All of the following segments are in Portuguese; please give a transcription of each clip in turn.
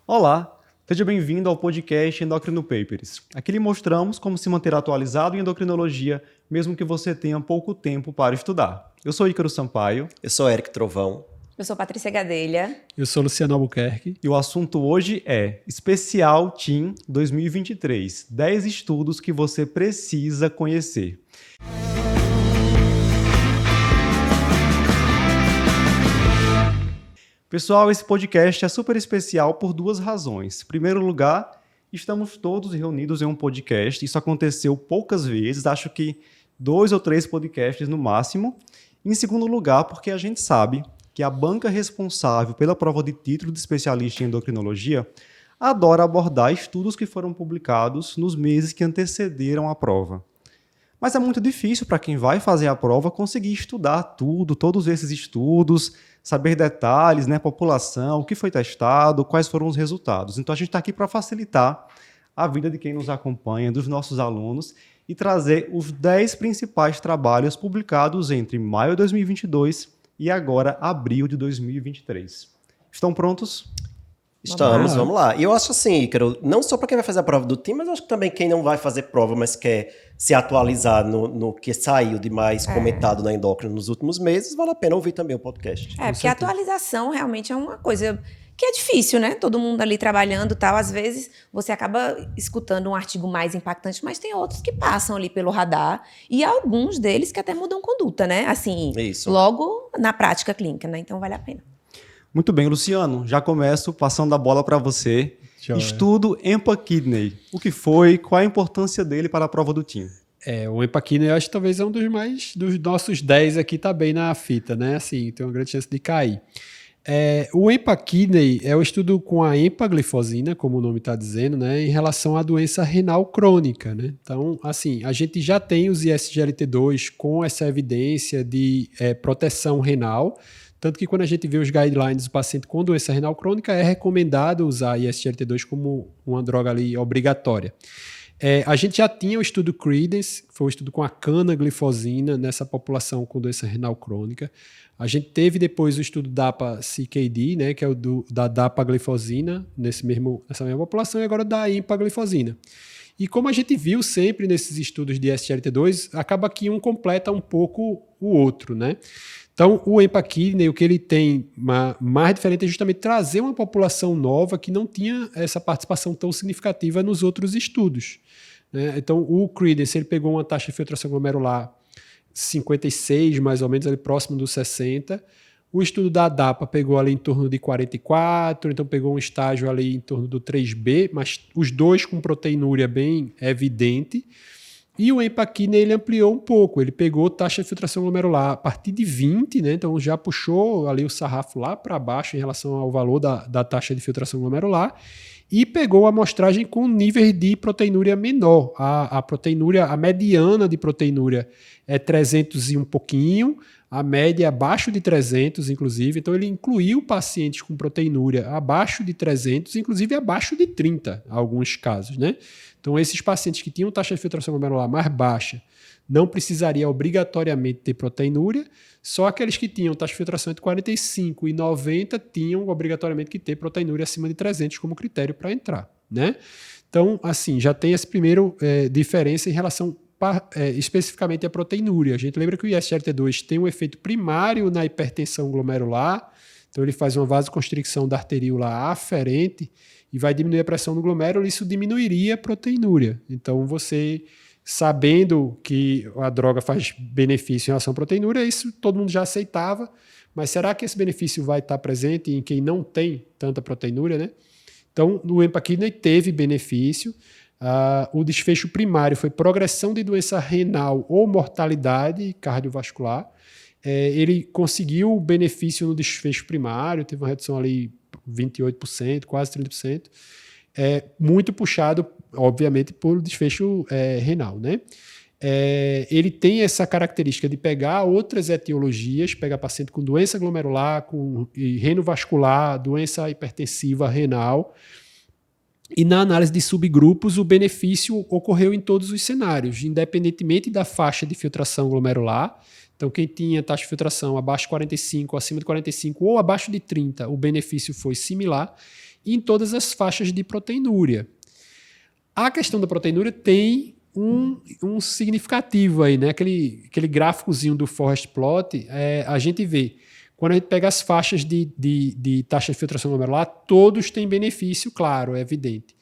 Olá, seja bem-vindo ao podcast Endocrino Papers. Aqui lhe mostramos como se manter atualizado em endocrinologia, mesmo que você tenha pouco tempo para estudar. Eu sou Ícaro Sampaio. Eu sou Eric Trovão. Eu sou Patrícia Gadelha. Eu sou Luciano Albuquerque. E o assunto hoje é Especial Team 2023. 10 estudos que você precisa conhecer. Pessoal, esse podcast é super especial por duas razões. Em primeiro lugar, estamos todos reunidos em um podcast. Isso aconteceu poucas vezes, acho que 2 ou 3 podcasts no máximo. Em segundo lugar, porque a gente sabe que a banca responsável pela prova de título de especialista em endocrinologia adora abordar estudos que foram publicados nos meses que antecederam a prova. Mas é muito difícil para quem vai fazer a prova conseguir estudar tudo, todos esses estudos, saber detalhes, população, o que foi testado, quais foram os resultados. Então a gente está aqui para facilitar a vida de quem nos acompanha, dos nossos alunos, e trazer os 10 principais trabalhos publicados entre maio de 2022 e agora abril de 2023. Estão prontos? Estamos, vamos lá. E eu acho assim, Ícaro, não só para quem vai fazer a prova do time, mas eu acho que também quem não vai fazer prova, mas quer se atualizar no que saiu de mais comentado na endócrina nos últimos meses, vale a pena ouvir também o podcast. Porque a atualização realmente é uma coisa que é difícil, né? Todo mundo ali trabalhando e tal. Às vezes você acaba escutando um artigo mais impactante, mas tem outros que passam ali pelo radar e alguns deles que até mudam conduta, né? Assim, Isso. Logo na prática clínica, né? Então vale a pena. Muito bem, Luciano, já começo passando a bola para você. Estudo EMPA-Kidney. O que foi? Qual a importância dele para a prova do TIM? O EMPA-Kidney eu acho que talvez é um dos nossos 10 aqui, tá bem na fita, né? Assim, tem uma grande chance de cair. O EMPA-Kidney é o estudo com a empaglifosina, como o nome está dizendo, né? Em relação à doença renal crônica, né? Então, assim, a gente já tem os ISGLT2 com essa evidência de proteção renal. Tanto que quando a gente vê os guidelines do paciente com doença renal crônica, é recomendado usar ISGLT2 como uma droga ali obrigatória. A gente já tinha o estudo Credence, que foi o estudo com a canaglifosina nessa população com doença renal crônica. A gente teve depois o estudo DAPA-CKD, né, que é o da dapaglifosina nessa mesma população, e agora da empaglifosina. E como a gente viu sempre nesses estudos de SGLT2, acaba que um completa um pouco o outro, né? Então, o EMPA-Kidney, o que ele tem mais diferente é justamente trazer uma população nova que não tinha essa participação tão significativa nos outros estudos, né? Então, o Credence, ele pegou uma taxa de filtração glomerular 56, mais ou menos, ali próximo dos 60. O estudo da DAPA pegou ali em torno de 44, então pegou um estágio ali em torno do 3B, mas os dois com proteinúria bem evidente. E o EMPA-Kidney ele ampliou um pouco, ele pegou taxa de filtração glomerular a partir de 20, né? Então já puxou ali o sarrafo lá para baixo em relação ao valor da taxa de filtração glomerular e pegou a amostragem com nível de proteinúria menor. A proteinúria, a mediana de proteinúria é 300 e um pouquinho, a média é abaixo de 300, inclusive. Então ele incluiu pacientes com proteinúria abaixo de 300, inclusive abaixo de 30, em alguns casos, né? Então, esses pacientes que tinham taxa de filtração glomerular mais baixa não precisaria obrigatoriamente ter proteinúria, só aqueles que tinham taxa de filtração entre 45 e 90 tinham obrigatoriamente que ter proteinúria acima de 300 como critério para entrar, né? Então, assim, já tem essa primeira diferença em relação especificamente à proteinúria. A gente lembra que o ISGLT2 tem um efeito primário na hipertensão glomerular, então ele faz uma vasoconstricção da arteríola aferente e vai diminuir a pressão no glomérulo, isso diminuiria a proteinúria. Então, você, sabendo que a droga faz benefício em relação à proteinúria, isso todo mundo já aceitava, mas será que esse benefício vai estar presente em quem não tem tanta proteinúria, né? Então, no EMPA-Kidney teve benefício. O desfecho primário foi progressão de doença renal ou mortalidade cardiovascular. Ele conseguiu benefício no desfecho primário, teve uma redução ali 28%, quase 30%, muito puxado, obviamente, por desfecho renal, né? Ele tem essa característica de pegar outras etiologias, pegar paciente com doença glomerular, com renovascular, doença hipertensiva renal, e na análise de subgrupos o benefício ocorreu em todos os cenários, independentemente da faixa de filtração glomerular. Então, quem tinha taxa de filtração abaixo de 45, acima de 45 ou abaixo de 30, o benefício foi similar. em todas as faixas de proteinúria. A questão da proteinúria tem um significativo aí, né? Aquele gráficozinho do forest plot, a gente vê, quando a gente pega as faixas de taxa de filtração glomerular, todos têm benefício, claro, é evidente.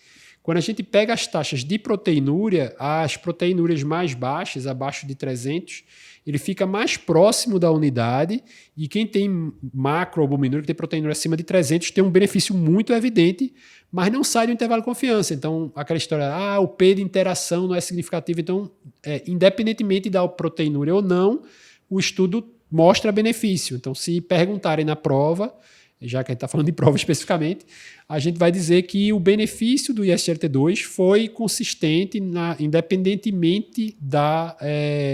Quando a gente pega as taxas de proteinúria, as proteinúrias mais baixas, abaixo de 300, ele fica mais próximo da unidade, e quem tem macroalbuminúria, que tem proteinúria acima de 300, tem um benefício muito evidente, mas não sai do intervalo de confiança. Então, aquela história, o P de interação não é significativo. Então, independentemente da proteinúria ou não, o estudo mostra benefício. Então, se perguntarem na prova, já que a gente está falando de prova especificamente, a gente vai dizer que o benefício do ISGLT2 foi consistente independentemente da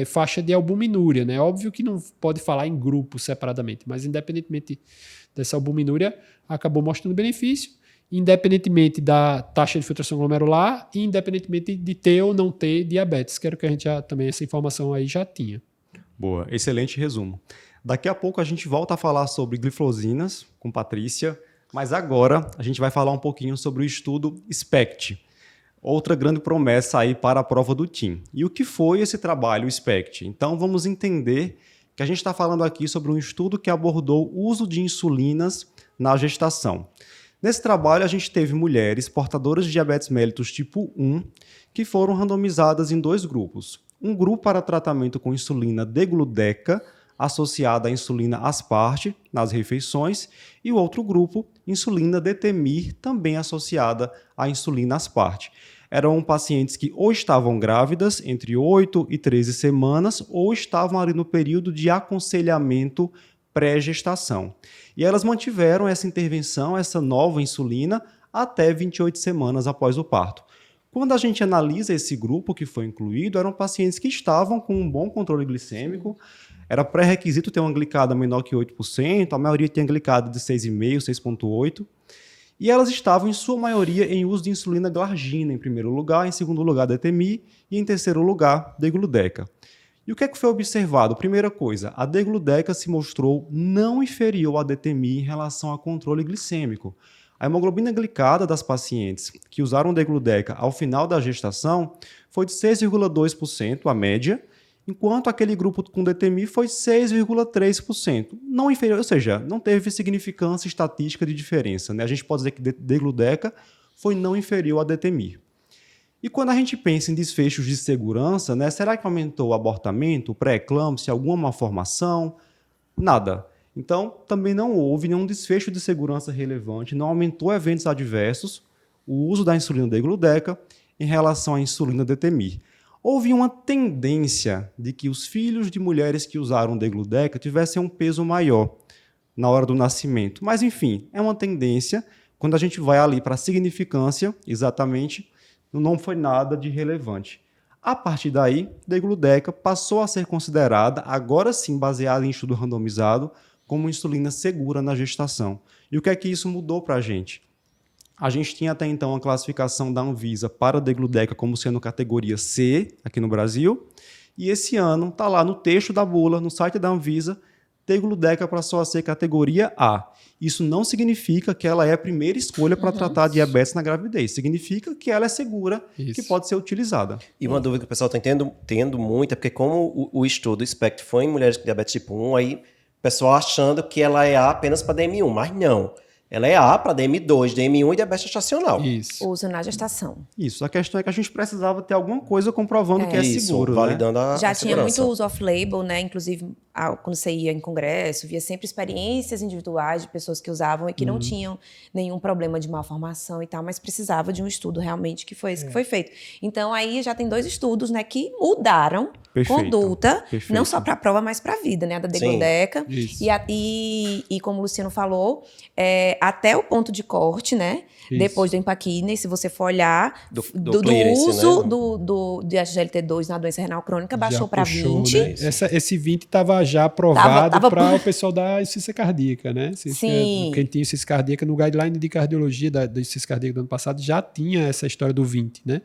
faixa de albuminúria, né? Óbvio que não pode falar em grupo separadamente, mas independentemente dessa albuminúria, acabou mostrando benefício, independentemente da taxa de filtração glomerular e independentemente de ter ou não ter diabetes. Quero que a gente também essa informação aí já tinha. Boa, excelente resumo. Daqui a pouco a gente volta a falar sobre glifosinas com Patrícia, mas agora a gente vai falar um pouquinho sobre o estudo SPECT, outra grande promessa aí para a prova do TIM. E o que foi esse trabalho SPECT? Então vamos entender que a gente está falando aqui sobre um estudo que abordou o uso de insulinas na gestação. Nesse trabalho a gente teve mulheres portadoras de diabetes mellitus tipo 1 que foram randomizadas em 2 grupos. Um grupo para tratamento com insulina degludec, associada à insulina asparte nas refeições, e o outro grupo, insulina detemir, também associada à insulina asparte. Eram pacientes que ou estavam grávidas entre 8 e 13 semanas ou estavam ali no período de aconselhamento pré-gestação. E elas mantiveram essa intervenção, essa nova insulina, até 28 semanas após o parto. Quando a gente analisa esse grupo que foi incluído, eram pacientes que estavam com um bom controle glicêmico. Era pré-requisito ter uma glicada menor que 8%, a maioria tinha glicada de 6,5%, 6,8%, e elas estavam, em sua maioria, em uso de insulina glargina, em primeiro lugar, em segundo lugar, detemir, e em terceiro lugar, degludec. E o que é que foi observado? Primeira coisa, a degludec se mostrou não inferior à detemir em relação a controle glicêmico. A hemoglobina glicada das pacientes que usaram degludec ao final da gestação foi de 6,2%, a média, enquanto aquele grupo com detemir foi 6,3%, não inferior, ou seja, não teve significância estatística de diferença, né? A gente pode dizer que degludec foi não inferior a detemir. E quando a gente pensa em desfechos de segurança, né, será que aumentou o abortamento, pré-eclâmpsia, alguma malformação? Nada. Então, também não houve nenhum desfecho de segurança relevante, não aumentou eventos adversos o uso da insulina degludec em relação à insulina detemir. Houve uma tendência de que os filhos de mulheres que usaram degludec tivessem um peso maior na hora do nascimento. Mas, enfim, é uma tendência. Quando a gente vai ali para a significância, exatamente, não foi nada de relevante. A partir daí, degludec passou a ser considerada, agora sim baseada em estudo randomizado, como insulina segura na gestação. E o que é que isso mudou para a gente? A gente tinha até então a classificação da Anvisa para degludec como sendo categoria C, aqui no Brasil, e esse ano está lá no texto da bula, no site da Anvisa, degludec passou a ser categoria A. Isso não significa que ela é a primeira escolha para tratar diabetes na gravidez. Significa que ela é segura, que pode ser utilizada. E uma dúvida que o pessoal está tendo muito é porque como o estudo SPECT foi em mulheres com diabetes tipo 1, aí o pessoal achando que ela é A apenas para DM1, mas não. Ela é A para DM2, DM1 e diabetes gestacional. Isso. Uso na gestação. Isso. A questão é que a gente precisava ter alguma coisa comprovando que é seguro, validando né? Já a tinha segurança. muito uso off-label, né? Inclusive, quando você ia em congresso, via sempre experiências individuais de pessoas que usavam e que não tinham nenhum problema de malformação e tal, mas precisava de um estudo realmente que foi esse que foi feito. Então, aí já tem 2 estudos, né, que mudaram conduta, não só para a prova, mas para a vida, né? A da degludec. E como o Luciano falou, até o ponto de corte, né? Isso. Depois do empaquine, se você for olhar, do clearance, uso né? de SGLT2 na doença renal crônica, baixou para 20. Né? Esse 20 estava já aprovado para o pessoal da insuficiência cardíaca, né? Sim. Quem tinha insuficiência cardíaca, no guideline de cardiologia da insuficiência cardíaca do ano passado, já tinha essa história do 20, né?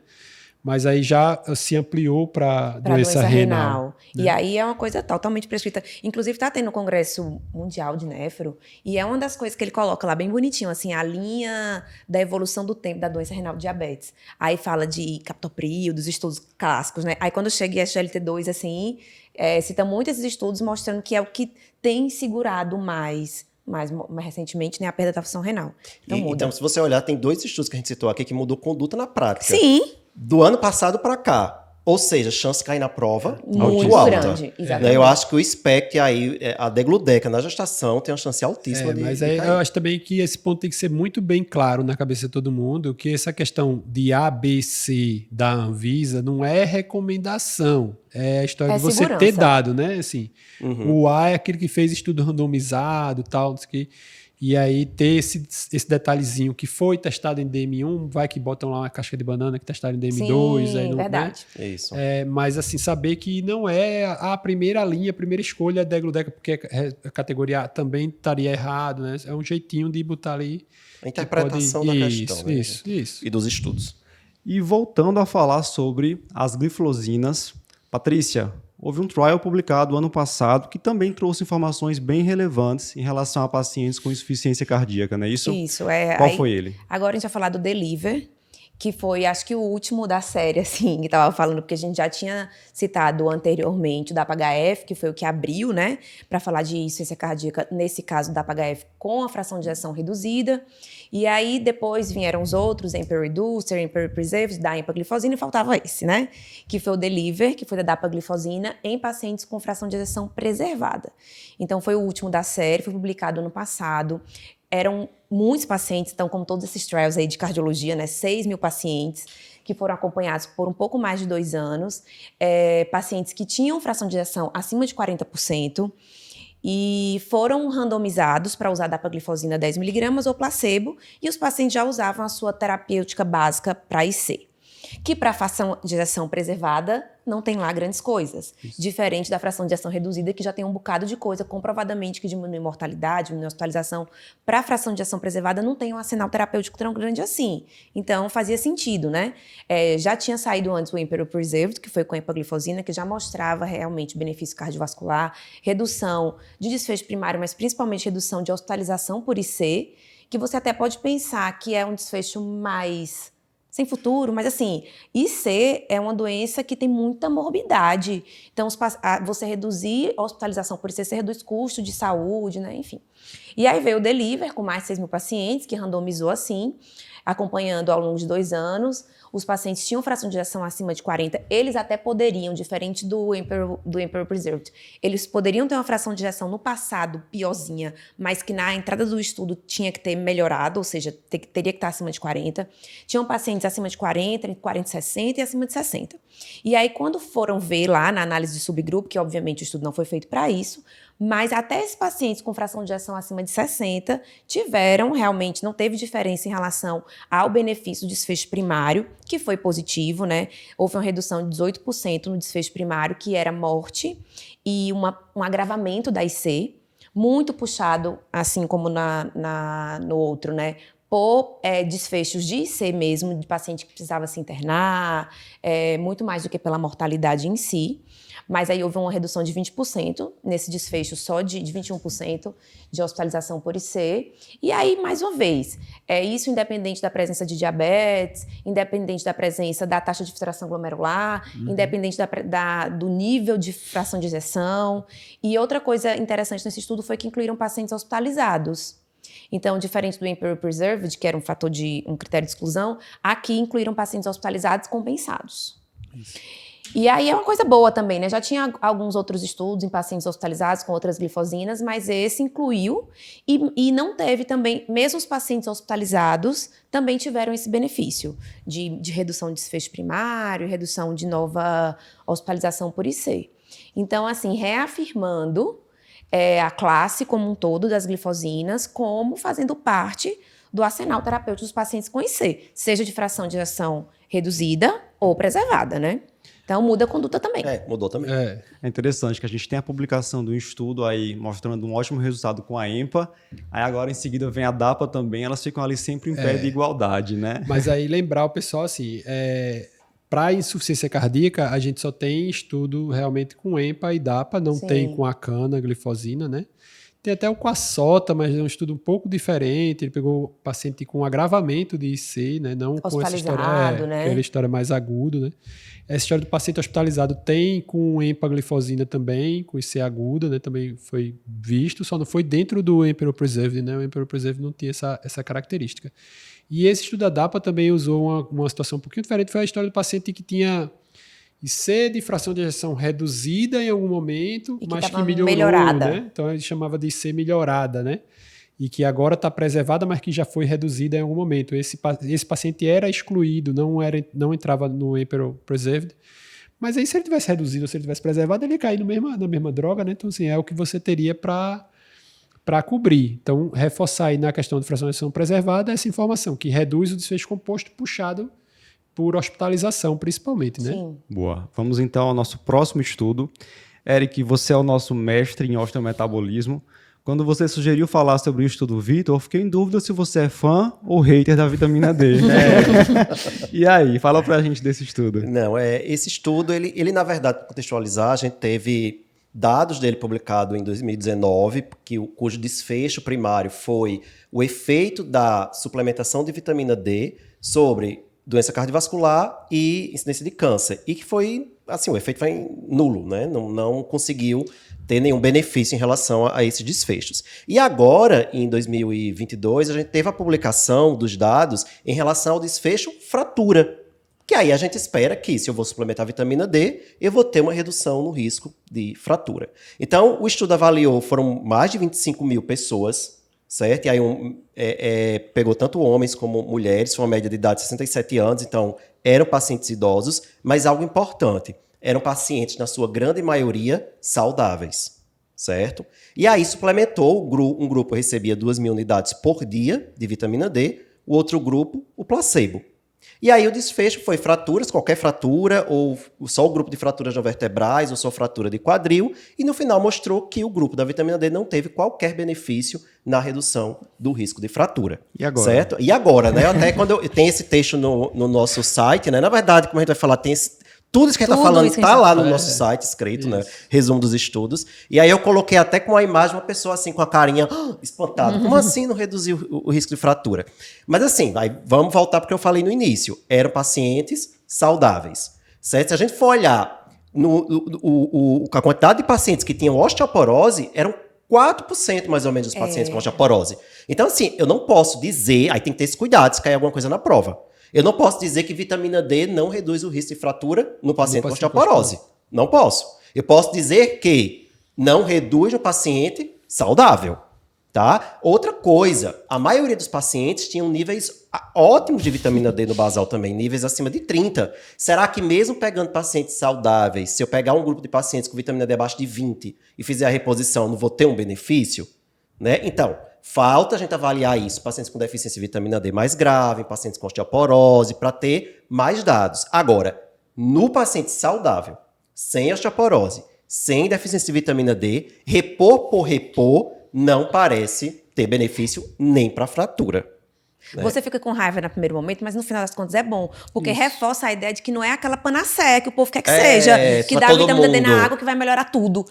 mas aí já se ampliou para doença renal. Né? E aí é uma coisa totalmente prescrita. Inclusive, está tendo o Congresso Mundial de Néfro, e é uma das coisas que ele coloca lá bem bonitinho, assim, a linha da evolução do tempo da doença renal de diabetes. Aí fala de captopril, dos estudos clássicos, né? Aí quando chega em SGLT2, assim, cita muito esses estudos mostrando que é o que tem segurado mais recentemente, né, a perda da função renal. Então, muda. Então, se você olhar, tem 2 estudos que a gente citou aqui que mudou conduta na prática. Sim. Do ano passado para cá. Ou seja, chance de cair na prova muito alta. Grande, exatamente. Eu acho que o SPECT aí, a degludeca na gestação tem uma chance altíssima de cair. Eu acho também que esse ponto tem que ser muito bem claro na cabeça de todo mundo, que essa questão de ABC da Anvisa não é recomendação. É a história de você segurança. ter dado, né? Assim, o A é aquele que fez estudo randomizado, tal, não sei o que. E aí ter esse detalhezinho que foi testado em DM1, vai que botam lá uma casca de banana que testaram em DM2. Sim, aí não, verdade. Né? Isso. Mas assim, saber que não é a primeira linha, a primeira escolha é degludeca, porque a categoria A também estaria errado, né? É um jeitinho de botar ali... A interpretação da questão. Né? Isso. E dos estudos. E voltando a falar sobre as glifosinas, Patrícia, houve um trial publicado ano passado que também trouxe informações bem relevantes em relação a pacientes com insuficiência cardíaca, não é isso? Isso. Qual foi ele? Agora a gente vai falar do Deliver, que foi, acho que o último da série, assim, que estava falando, porque a gente já tinha citado anteriormente o DAPA-HF, que foi o que abriu, né, para falar de insuficiência cardíaca, nesse caso da DAPA-HF com a fração de ejeção reduzida. E aí depois vieram os outros, Emperor Reducer, Emperor Preserve, da empaglifosina, e faltava esse, né, que foi o Deliver, que foi da dapaglifosina em pacientes com fração de ejeção preservada. Então foi o último da série, foi publicado ano passado. Eram muitos pacientes, então, como todos esses trials aí de cardiologia, né, 6.000 pacientes que foram acompanhados por um pouco mais de 2 anos, pacientes que tinham fração de ejeção acima de 40%, e foram randomizados para usar dapaglifosina 10 mg ou placebo, e os pacientes já usavam a sua terapêutica básica para IC. Que para a fração de ejeção preservada não tem lá grandes coisas. Isso. Diferente da fração de ejeção reduzida, que já tem um bocado de coisa, comprovadamente que diminui mortalidade, diminui hospitalização. Para a fração de ejeção preservada não tem um arsenal terapêutico tão grande assim. Então fazia sentido, né? Já tinha saído antes o Emperor Preserved, que foi com a empaglifosina, que já mostrava realmente benefício cardiovascular, redução de desfecho primário, mas principalmente redução de hospitalização por IC, que você até pode pensar que é um desfecho mais... sem futuro, mas assim, IC é uma doença que tem muita morbidade. Então, você reduzir a hospitalização por IC, você reduz custo de saúde, né? Enfim. E aí veio o Deliver, com mais de 6.000 pacientes, que randomizou assim, acompanhando ao longo de 2 anos. Os pacientes tinham fração de ejeção acima de 40, eles até poderiam, diferente do Emperor Preserved, eles poderiam ter uma fração de ejeção no passado piorzinha, mas que na entrada do estudo tinha que ter melhorado, ou seja, teria que estar acima de 40. Tinham pacientes acima de 40, entre 40 e 60 e acima de 60. E aí, quando foram ver lá na análise de subgrupo, que obviamente o estudo não foi feito para isso, mas até esses pacientes com fração de ejeção acima de 60 tiveram, realmente, não teve diferença em relação ao benefício do desfecho primário, que foi positivo, né? Houve uma redução de 18% no desfecho primário, que era morte, e um agravamento da IC, muito puxado, assim como no outro, né? Por desfechos de IC mesmo, de paciente que precisava se internar, muito mais do que pela mortalidade em si. Mas aí houve uma redução de 20% nesse desfecho, só de 21% de hospitalização por IC. E aí, mais uma vez, isso independente da presença de diabetes, independente da presença da taxa de filtração glomerular, independente do nível de fração de ejeção. E outra coisa interessante nesse estudo foi que incluíram pacientes hospitalizados. Então, diferente do Emperor Preserved, que era um critério de exclusão, aqui incluíram pacientes hospitalizados compensados. Isso. E aí é uma coisa boa também, né? Já tinha alguns outros estudos em pacientes hospitalizados com outras glifosinas, mas esse incluiu e não teve também, mesmo os pacientes hospitalizados também tiveram esse benefício de redução de desfecho primário, redução de nova hospitalização por IC. Então, assim, reafirmando a classe como um todo das glifosinas como fazendo parte do arsenal terapêutico dos pacientes com IC, seja de fração de ejeção reduzida ou preservada, né? Então, muda a conduta também. Mudou também. É interessante que a gente tem a publicação do estudo aí mostrando um ótimo resultado com a EMPA. Aí agora, em seguida, vem a DAPA também. Elas ficam ali sempre em pé de igualdade, né? Mas aí lembrar o pessoal, assim, para insuficiência cardíaca, a gente só tem estudo realmente com EMPA e DAPA, não Sim. tem com a canaglifosina, né? Tem até o com a SOTA, mas é um estudo um pouco diferente. Ele pegou paciente com agravamento de IC, né? Não com essa história, Hospitalizado, né? aquela história mais agudo, né? Essa história do paciente hospitalizado tem com empaglifosina também, com IC aguda, né? Também foi visto, só não foi dentro do Emperor Preserved, né? O Emperor Preserved não tinha essa característica. E esse estudo da DAPA também usou uma situação um pouquinho diferente, foi a história do paciente que tinha IC de fração de ejeção reduzida em algum momento, E que mas que tava melhorou, melhorada. né? Então ele chamava de IC melhorada, né? E que agora está preservada, mas que já foi reduzida em algum momento. Esse paciente era excluído, não entrava no Emperor Preserved. Mas aí se ele tivesse reduzido ou se ele tivesse preservado, ele ia cair na mesma droga, né? Então assim, é o que você teria para cobrir. Então, reforçar aí na questão de fração de ejeção preservada essa informação, que reduz o desfecho composto puxado por hospitalização, principalmente, né? Sim. Boa. Vamos então ao nosso próximo estudo. Eric, você é o nosso mestre em osteometabolismo. Quando você sugeriu falar sobre o estudo Vitor, eu fiquei em dúvida se você é fã ou hater da vitamina D. E aí, fala pra gente desse estudo. Não, esse estudo, ele na verdade, para contextualizar, a gente teve dados dele publicado em 2019, cujo desfecho primário foi o efeito da suplementação de vitamina D sobre doença cardiovascular e incidência de câncer. E que foi, assim, o efeito foi nulo, né? Não conseguiu ter nenhum benefício em relação a esses desfechos. E agora, em 2022, a gente teve a publicação dos dados em relação ao desfecho fratura. Que aí a gente espera que, se eu vou suplementar vitamina D, eu vou ter uma redução no risco de fratura. Então, o estudo avaliou, foram mais de 25 mil pessoas, certo? E aí pegou tanto homens como mulheres, foi uma média de idade de 67 anos, então eram pacientes idosos, mas algo importante, eram pacientes, na sua grande maioria, saudáveis, certo? E aí suplementou, um grupo recebia 2.000 unidades por dia de vitamina D, o outro grupo, o placebo. E aí o desfecho foi fraturas, qualquer fratura, ou só o grupo de fraturas não vertebrais, ou só fratura de quadril, e no final mostrou que o grupo da vitamina D não teve qualquer benefício na redução do risco de fratura. E agora? Certo? E agora, né? Até quando tem esse texto no nosso site, né? Na verdade, como a gente vai falar, tem tudo isso que a gente está falando está lá no nosso site escrito, né? Resumo dos estudos. E aí eu coloquei até com a imagem uma pessoa assim com a carinha espantada. Como assim não reduziu o risco de fratura? Mas assim, vamos voltar porque eu falei no início. Eram pacientes saudáveis. Certo? Se a gente for olhar a quantidade de pacientes que tinham osteoporose, eram 4% mais ou menos dos pacientes com osteoporose. Então assim, eu não posso dizer, aí tem que ter esse cuidado se cair alguma coisa na prova. Eu não posso dizer que vitamina D não reduz o risco de fratura no paciente com osteoporose. Não posso. Eu posso dizer que não reduz no paciente saudável. Tá? Outra coisa, a maioria dos pacientes tinham níveis ótimos de vitamina D no basal também, níveis acima de 30. Será que mesmo pegando pacientes saudáveis, se eu pegar um grupo de pacientes com vitamina D abaixo de 20 e fizer a reposição, não vou ter um benefício? Né? Então, falta a gente avaliar isso, pacientes com deficiência de vitamina D mais grave, pacientes com osteoporose, para ter mais dados. Agora, no paciente saudável, sem osteoporose, sem deficiência de vitamina D, repor por repor, não parece ter benefício nem para fratura. Né? Você fica com raiva no primeiro momento, mas no final das contas é bom, porque reforça a ideia de que não é aquela panaceia que o povo quer que seja, que dá vitamina D na água que vai melhorar tudo.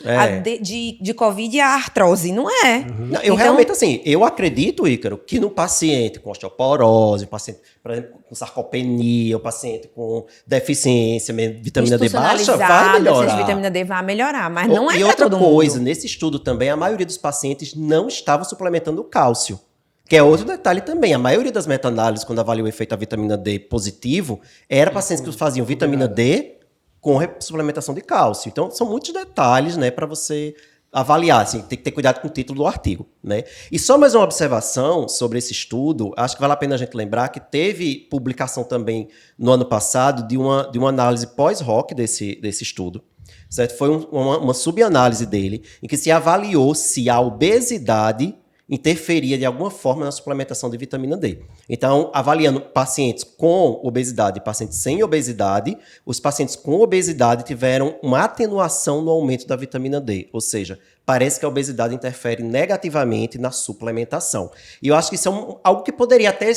De Covid e a artrose, não é. Não, eu realmente, assim, eu acredito, Ícaro, que no paciente com osteoporose, paciente, por exemplo, com sarcopenia, o paciente com deficiência, vitamina D baixa, vai melhorar. A vitamina D vai melhorar, mas não é e para outra todo coisa, mundo. nesse estudo também, a maioria dos pacientes não estavam suplementando cálcio. Que é outro detalhe também. A maioria das meta-análises, quando avaliou o efeito da vitamina D positivo, era pacientes que faziam vitamina D com suplementação de cálcio. Então, são muitos detalhes, né, para você avaliar. Assim, tem que ter cuidado com o título do artigo. Né? E só mais uma observação sobre esse estudo. Acho que vale a pena a gente lembrar que teve publicação também no ano passado de uma análise pós-hoc desse estudo. Certo? Foi uma subanálise dele, em que se avaliou se a obesidade interferia de alguma forma na suplementação de vitamina D. Então, avaliando pacientes com obesidade e pacientes sem obesidade, os pacientes com obesidade tiveram uma atenuação no aumento da vitamina D, ou seja, parece que a obesidade interfere negativamente na suplementação. E eu acho que isso é algo que poderia até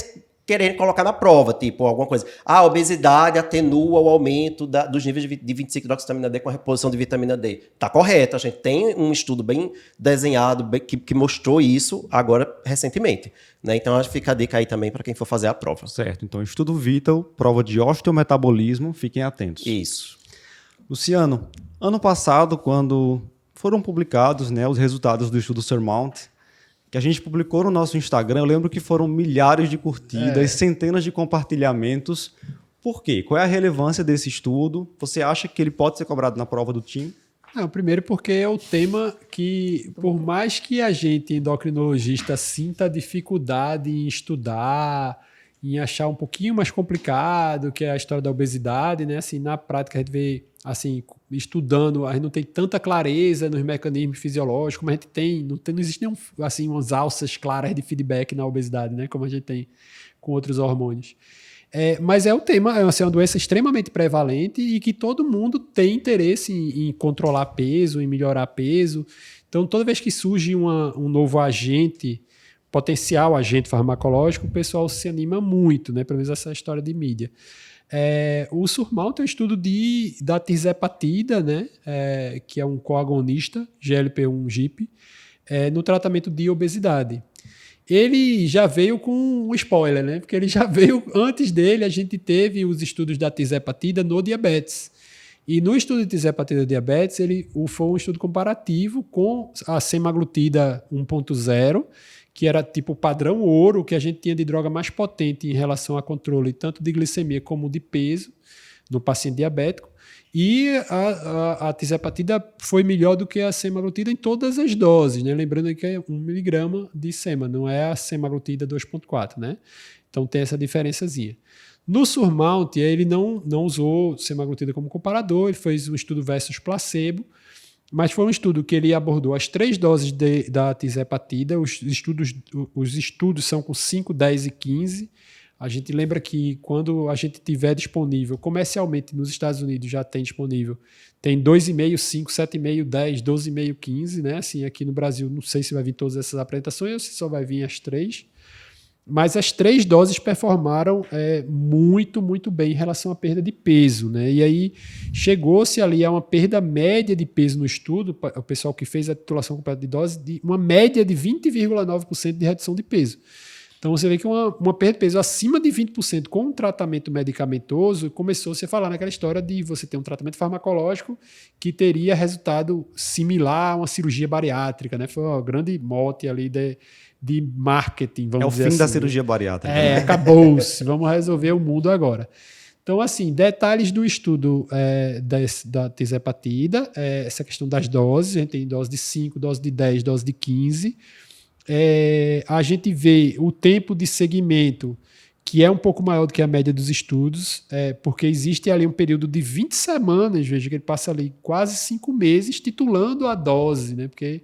querendo colocar na prova, tipo, alguma coisa. A obesidade atenua o aumento dos níveis de 25-hidroxivitamina D com a reposição de vitamina D. Tá correto, a gente tem um estudo bem desenhado que mostrou isso agora recentemente, né? Então, acho que fica a dica aí também para quem for fazer a prova. Certo, então estudo Vital, prova de osteometabolismo, fiquem atentos. Isso. Luciano, ano passado, quando foram publicados, né, os resultados do estudo Surmount, que a gente publicou no nosso Instagram, eu lembro que foram milhares de curtidas, centenas de compartilhamentos. Por quê? Qual é a relevância desse estudo? Você acha que ele pode ser cobrado na prova do TIM? Não, primeiro porque é o tema que, por mais que a gente, endocrinologista, sinta dificuldade em estudar, em achar um pouquinho mais complicado, que é a história da obesidade, né? Assim, na prática a gente vê, assim, estudando, a gente não tem tanta clareza nos mecanismos fisiológicos, como a gente tem, não existe nenhum, assim, umas alças claras de feedback na obesidade, né? Como a gente tem com outros hormônios. Mas é um tema, assim, uma doença extremamente prevalente e que todo mundo tem interesse em controlar peso, em melhorar peso. Então, toda vez que surge um novo agente, potencial agente farmacológico, o pessoal se anima muito, né? Pelo menos essa história de mídia. O Surmount é um estudo da tirzepatida, né? Que é um coagonista, GLP-1/GIP, no tratamento de obesidade. Ele já veio com um spoiler, né? Porque ele já veio, antes dele, a gente teve os estudos da tirzepatida no diabetes. E no estudo de tirzepatida diabetes, foi um estudo comparativo com a semaglutida 1.0, que era tipo padrão ouro, que a gente tinha de droga mais potente em relação a controle tanto de glicemia como de peso no paciente diabético. E a tirzepatida foi melhor do que a semaglutida em todas as doses, né? Lembrando que é 1 miligrama de sema, não é a semaglutida 2.4, né? Então tem essa diferençazinha. No Surmount, ele não usou semaglutida como comparador, ele fez um estudo versus placebo, mas foi um estudo que ele abordou as 3 doses da tirzepatida. Os estudos são com 5, 10 e 15. A gente lembra que quando a gente tiver disponível, comercialmente nos Estados Unidos já tem disponível, tem 2,5, 5, 7,5, 10, 12,5, 15, né? Assim, aqui no Brasil não sei se vai vir todas essas apresentações ou se só vai vir as 3. Mas as 3 doses performaram muito, muito bem em relação à perda de peso, né? E aí chegou-se ali a uma perda média de peso no estudo, o pessoal que fez a titulação completa de dose, de uma média de 20,9% de redução de peso. Então você vê que uma perda de peso acima de 20% com um tratamento medicamentoso, começou-se a falar naquela história de você ter um tratamento farmacológico que teria resultado similar a uma cirurgia bariátrica, né? Foi uma grande mote ali de marketing, vamos dizer assim. É o fim da cirurgia bariátrica. Acabou-se, vamos resolver o mundo agora. Então, assim, detalhes do estudo da tirzepatida, essa questão das doses, a gente tem dose de 5, dose de 10, dose de 15. A gente vê o tempo de segmento, que é um pouco maior do que a média dos estudos, porque existe ali um período de 20 semanas, veja que ele passa ali quase 5 meses titulando a dose, né? Porque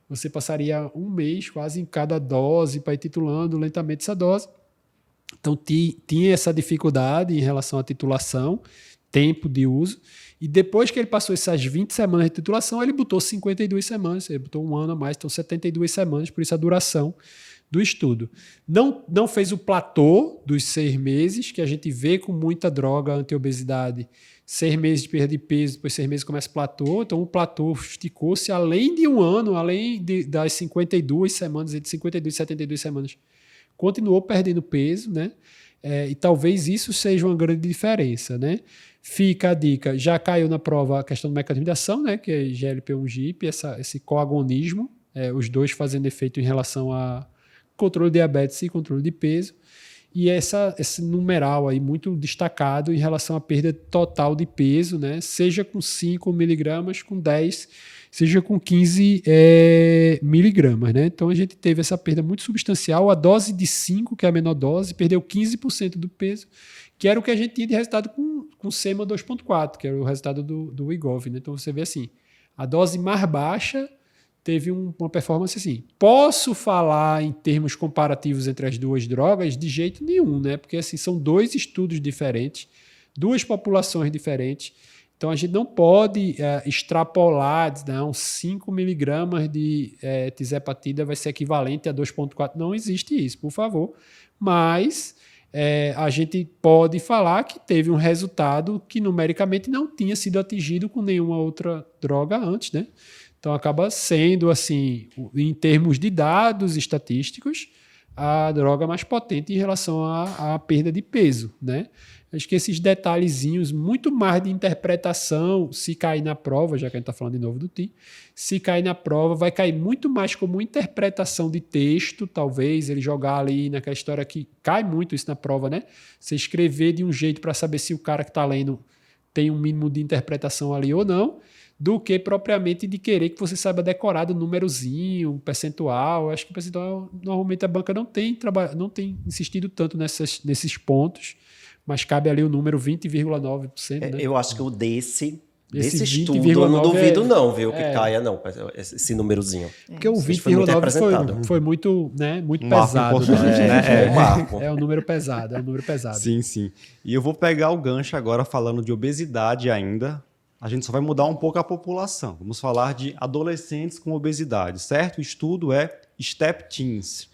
você passaria 1 mês quase em cada dose para ir titulando lentamente essa dose. Então tinha essa dificuldade em relação à titulação, tempo de uso. E depois que ele passou essas 20 semanas de titulação, ele botou 52 semanas, ele botou 1 ano a mais, então 72 semanas, por isso a duração do estudo. Não fez o platô dos 6 meses, que a gente vê com muita droga anti-obesidade, 6 meses de perda de peso, depois 6 meses começa o platô, então o platô esticou-se além de 1 ano, além das 52 semanas, entre 52 e 72 semanas, continuou perdendo peso, né? E talvez isso seja uma grande diferença, né? Fica a dica, já caiu na prova a questão do mecanismo de ação, né? Que é GLP-1/GIP, esse coagonismo, os dois fazendo efeito em relação a controle de diabetes e controle de peso, e esse numeral aí muito destacado em relação à perda total de peso, né? Seja com 5 miligramas, com 10, seja com 15 miligramas, né? Então a gente teve essa perda muito substancial. A dose de 5, que é a menor dose, perdeu 15% do peso, que era o que a gente tinha de resultado com SEMA 2.4, que era o resultado do Wegovy, né? Então você vê assim, a dose mais baixa teve uma performance assim. Posso falar em termos comparativos entre as duas drogas? De jeito nenhum, né? Porque assim, são 2 estudos diferentes, 2 populações diferentes. Então a gente não pode extrapolar, não, 5 miligramas de tirzepatida vai ser equivalente a 2.4. Não existe isso, por favor. Mas a gente pode falar que teve um resultado que numericamente não tinha sido atingido com nenhuma outra droga antes, né? Então acaba sendo, assim, em termos de dados estatísticos, a droga mais potente em relação à perda de peso, né? Acho que esses detalhezinhos, muito mais de interpretação, se cair na prova, já que a gente está falando de novo do TI, se cair na prova, vai cair muito mais como interpretação de texto, talvez, ele jogar ali naquela história que cai muito isso na prova, né? Você escrever de um jeito para saber se o cara que está lendo tem um mínimo de interpretação ali ou não, do que propriamente de querer que você saiba decorar do númerozinho, percentual. Acho que o percentual, normalmente a banca não tem insistido tanto nesses pontos, mas cabe ali o número 20,9%. Né? Eu acho que o desse Esse estudo, 20,9 eu não duvido não, viu, que é. caia não, esse númerozinho. Porque o Isso foi muito 20,9 representado. foi muito, né, muito Um marco pesado. importante, Né? É um marco. É um número pesado, é um número pesado. Sim, sim. E eu vou pegar o gancho agora falando de obesidade ainda. A gente só vai mudar um pouco a população. Vamos falar de adolescentes com obesidade, certo? O estudo é STEP Teens.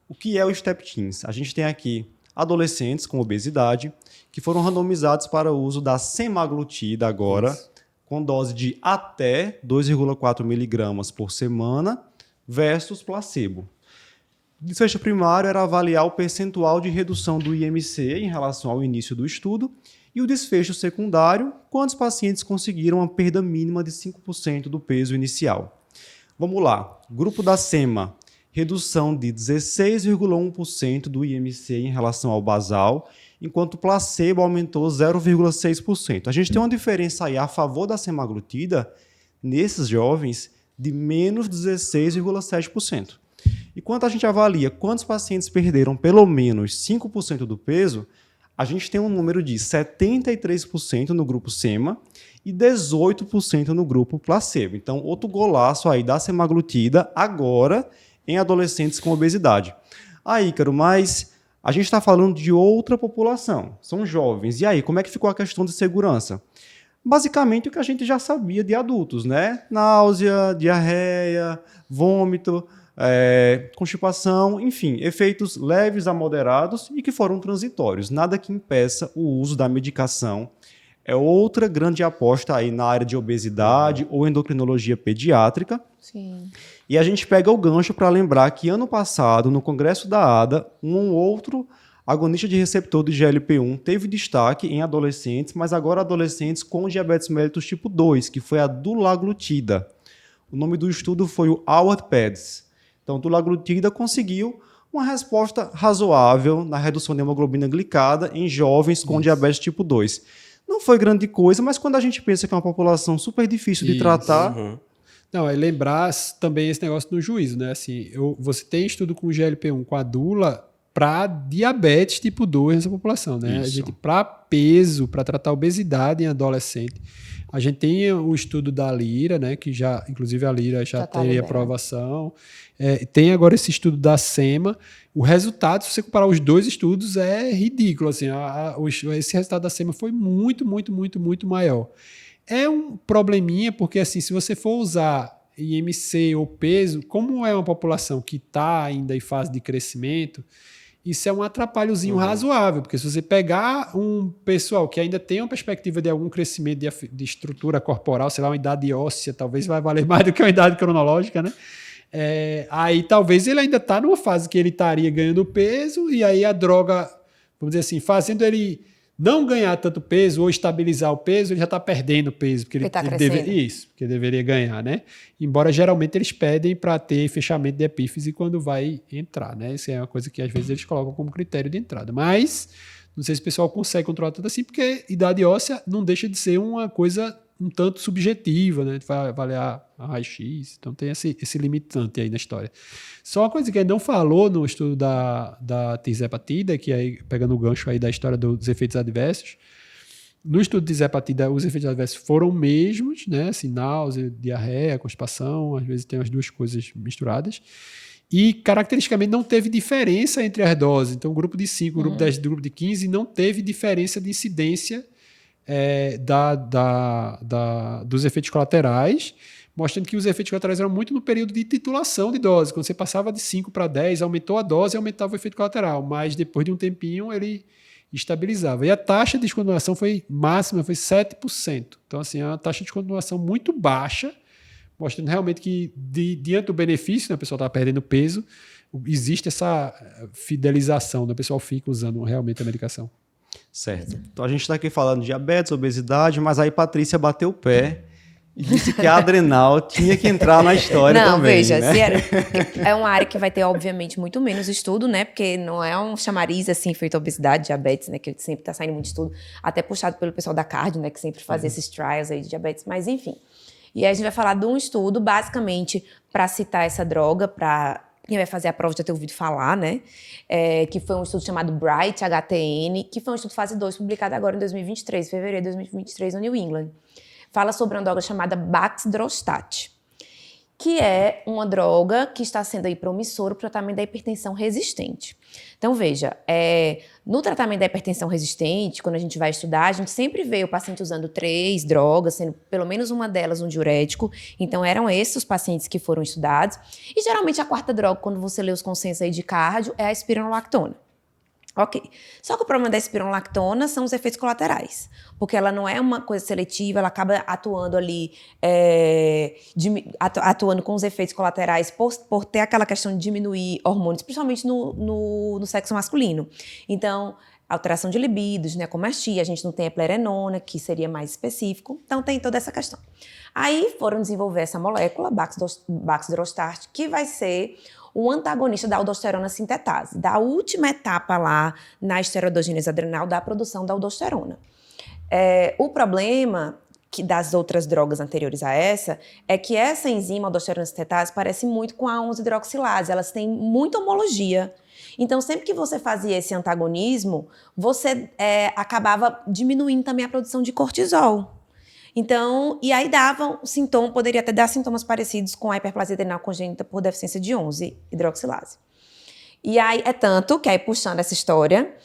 O que é o STEP Teens? A gente tem aqui adolescentes com obesidade que foram randomizados para o uso da semaglutida agora, com dose de até 2,4 miligramas por semana versus placebo. O desfecho primário era avaliar o percentual de redução do IMC em relação ao início do estudo e o desfecho secundário, quantos pacientes conseguiram uma perda mínima de 5% do peso inicial. Vamos lá. Grupo da SEMA, redução de 16,1% do IMC em relação ao basal, enquanto o placebo aumentou 0,6%. A gente tem uma diferença aí a favor da semaglutida, nesses jovens, de menos 16,7%. E quando a gente avalia quantos pacientes perderam pelo menos 5% do peso, a gente tem um número de 73% no grupo SEMA e 18% no grupo placebo. Então, outro golaço aí da semaglutida agora em adolescentes com obesidade. Aí, Ícaro, mas a gente está falando de outra população, são jovens. E aí, como é que ficou a questão de segurança? Basicamente o que a gente já sabia de adultos, né? Náusea, diarreia, vômito, constipação, enfim, efeitos leves a moderados e que foram transitórios. Nada que impeça o uso da medicação. É outra grande aposta aí na área de obesidade ou endocrinologia pediátrica. Sim. E a gente pega o gancho para lembrar que ano passado, no Congresso da ADA, um outro agonista de receptor de GLP-1 teve destaque em adolescentes, mas agora adolescentes com diabetes mellitus tipo 2, que foi a dulaglutida. O nome do estudo foi o AWAD-PEDS. Então, dulaglutida conseguiu uma resposta razoável na redução de hemoglobina glicada em jovens com diabetes tipo 2. Não foi grande coisa, mas quando a gente pensa que é uma população super difícil de tratar... Não, é lembrar também esse negócio no juízo, né? Assim, você tem estudo com GLP-1 com a dula para diabetes tipo 2 nessa população, né? Isso. A gente, para peso, para tratar obesidade em adolescente, a gente tem o estudo da Lira, né? Que já, inclusive a Lira já tá teria liberado. aprovação. Tem agora esse estudo da SEMA. O resultado, se você comparar os dois estudos, é ridículo. Assim, esse resultado da SEMA foi muito, muito, muito, muito maior. É um probleminha, porque assim, se você for usar IMC ou peso, como é uma população que está ainda em fase de crescimento, isso é um atrapalhozinho razoável, porque se você pegar um pessoal que ainda tem uma perspectiva de algum crescimento de estrutura corporal, sei lá, uma idade óssea, talvez vai valer mais do que uma idade cronológica, né? Aí talvez ele ainda está numa fase que ele estaria ganhando peso, e aí a droga, vamos dizer assim, fazendo ele não ganhar tanto peso ou estabilizar o peso, ele já está perdendo peso. Porque Ele tá ele crescendo. Isso, porque deveria ganhar, né? Embora geralmente eles pedem para ter fechamento de epífise quando vai entrar, né? Isso é uma coisa que às vezes eles colocam como critério de entrada. Mas não sei se o pessoal consegue controlar tanto assim, porque idade óssea não deixa de ser uma coisa um tanto subjetiva, né? Vai avaliar a raio-x, então tem esse limitante aí na história. Só uma coisa que ele não falou no estudo da tirzepatida, que aí, pegando o gancho aí da história dos efeitos adversos, no estudo de tirzepatida, os efeitos adversos foram mesmos, né? Assim, náusea, diarreia, constipação, às vezes tem as duas coisas misturadas. E, caracteristicamente, não teve diferença entre as doses. Então, o grupo de 5, o grupo de 10 e o grupo de 15 não teve diferença de incidência dos efeitos colaterais, mostrando que os efeitos colaterais eram muito no período de titulação de dose. Quando você passava de 5 para 10, aumentou a dose e aumentava o efeito colateral, mas depois de um tempinho ele estabilizava. E a taxa de descontinuação máxima foi 7%. Então, assim, é uma taxa de descontinuação muito baixa, mostrando realmente que, diante do benefício, né, o pessoal está perdendo peso, existe essa fidelização, né, o pessoal fica usando realmente a medicação. Certo. Então a gente está aqui falando de diabetes, obesidade, mas aí Patrícia bateu o pé e disse que a adrenal tinha que entrar na história não, também. Veja, né? é uma área que vai ter, obviamente, muito menos estudo, né? Porque não é um chamariz assim feito obesidade, diabetes, né? Que sempre está saindo muito estudo, até puxado pelo pessoal da cardio, né? Que sempre faz esses trials aí de diabetes, mas enfim. E aí a gente vai falar de um estudo, basicamente, para citar essa droga, para quem vai fazer a prova já ter ouvido falar, né? Que foi um estudo chamado Bright HTN, que foi um estudo fase 2, publicado agora em 2023, fevereiro de 2023, no New England. Fala sobre uma droga chamada Baxdrostat, que é uma droga que está sendo aí promissora para o tratamento da hipertensão resistente. Então, veja, no tratamento da hipertensão resistente, quando a gente vai estudar, a gente sempre vê o paciente usando 3 drogas, sendo pelo menos uma delas um diurético. Então, eram esses os pacientes que foram estudados. E, geralmente, a quarta droga, quando você lê os consensos aí de cardio, é a espironolactona. Ok. Só que o problema da espironolactona são os efeitos colaterais, porque ela não é uma coisa seletiva, ela acaba atuando ali, atuando com os efeitos colaterais por ter aquela questão de diminuir hormônios, principalmente no sexo masculino. Então, alteração de libido, ginecomastia, a gente não tem a plerenona, que seria mais específico, então tem toda essa questão. Aí foram desenvolver essa molécula, Baxdrostat, que vai ser o antagonista da aldosterona sintetase, da última etapa lá na esteroidogênese adrenal da produção da aldosterona. O problema das outras drogas anteriores a essa é que essa enzima aldosterona sintetase parece muito com a 11-hidroxilase, elas têm muita homologia. Então, sempre que você fazia esse antagonismo, você acabava diminuindo também a produção de cortisol. Então, e aí dava um sintoma, poderia até dar sintomas parecidos com a hiperplasia adrenal congênita por deficiência de 11-hidroxilase. E aí, tanto que aí puxando essa história,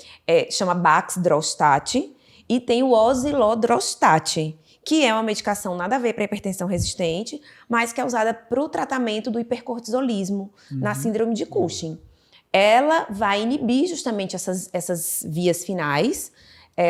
chama Baxdrostat, e tem o osilodrostat, que é uma medicação nada a ver para hipertensão resistente, mas que é usada para o tratamento do hipercortisolismo na síndrome de Cushing. Ela vai inibir justamente essas vias finais